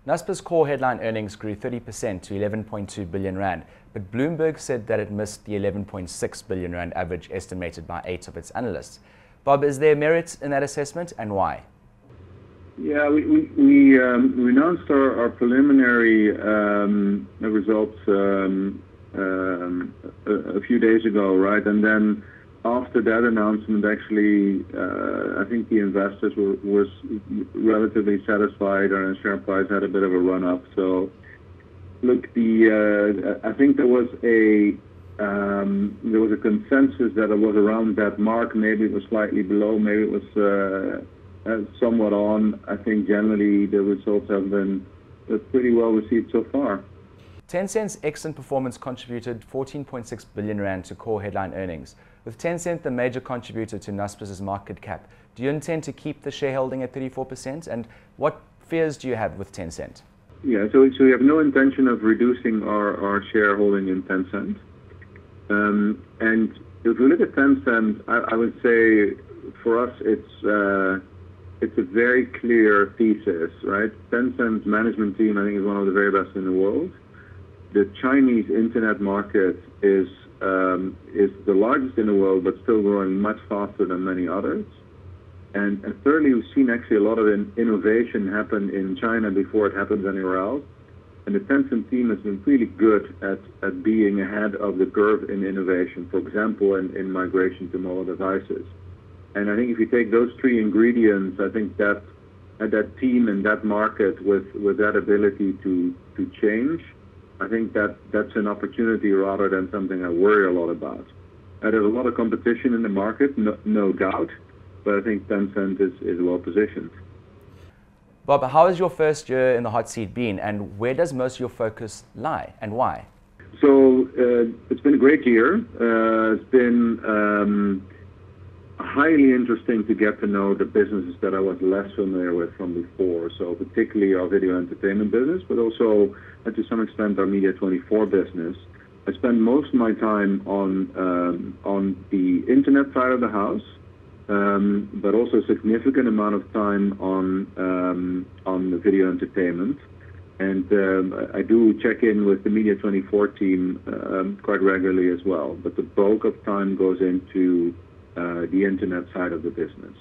Naspers' core headline earnings grew 30% to 11.2 billion rand, but Bloomberg said that it missed the 11.6 billion rand average estimated by 8 of its analysts. Bob, is there merit in that assessment, and why? Yeah, we announced our preliminary results a few days ago, right? And then after that announcement, actually, I think the investors were relatively satisfied, and our share price had a bit of a run up. So, look, I think there was a consensus that it was around that mark. Maybe it was slightly below. Maybe it was somewhat on. I think generally the results have been pretty well received so far. Tencent's excellent performance contributed 14.6 billion rand to core headline earnings. With Tencent the major contributor to Naspers' market cap, do you intend to keep the shareholding at 34%? And what fears do you have with Tencent? Yeah, so we have no intention of reducing our shareholding in Tencent. And if we look at Tencent, I would say for us it's a very clear thesis, right? Tencent's management team, I think, is one of the very best in the world. The Chinese internet market is the largest in the world, but still growing much faster than many others. And thirdly, we've seen actually a lot of innovation happen in China before it happens anywhere else. And the Tencent team has been really good at being ahead of the curve in innovation, for example, in migration to mobile devices. And I think if you take those three ingredients, I think that team and that market with that ability to change, I think that's an opportunity rather than something I worry a lot about. There's a lot of competition in the market, no doubt, but I think Tencent is well positioned. Bob, how has your first year in the hot seat been, and where does most of your focus lie, and why? So it's been a great year. It's been highly interesting to get to know the businesses that I was less familiar with from before. So particularly our video entertainment business, but also to some extent our Media24 business. I spend most of my time on the internet side of the house, but also a significant amount of time on the video entertainment. And I do check in with the Media24 team quite regularly as well. But the bulk of time goes into the internet side of the business.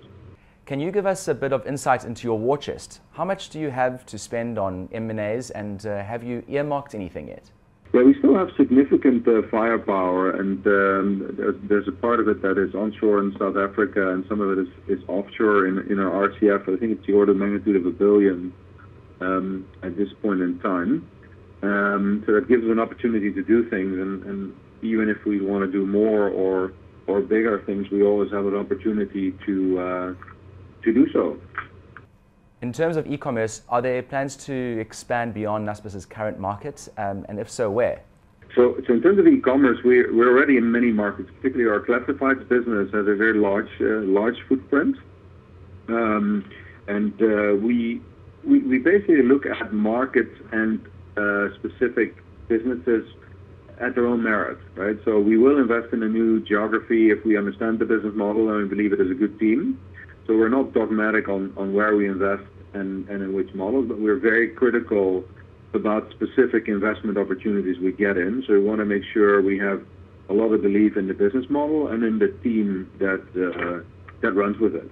Can you give us a bit of insight into your war chest? How much do you have to spend on M&As, and have you earmarked anything yet? Yeah, we still have significant firepower, and there's a part of it that is onshore in South Africa, and some of it is offshore in our RCF. I think it's the order of magnitude of $1 billion at this point in time. So that gives us an opportunity to do things, and even if we want to do more or bigger things, we always have an opportunity to do so. In terms of e-commerce, are there plans to expand beyond Naspers' current markets, and if so, where? So in terms of e-commerce, we're already in many markets. Particularly our classifieds business has a very large footprint, and we basically look at markets and specific businesses at their own merit, right? So we will invest in a new geography if we understand the business model and we believe it is a good team. So we're not dogmatic on where we invest and in which models, but we're very critical about specific investment opportunities we get in. So we want to make sure we have a lot of belief in the business model and in the team that runs with it.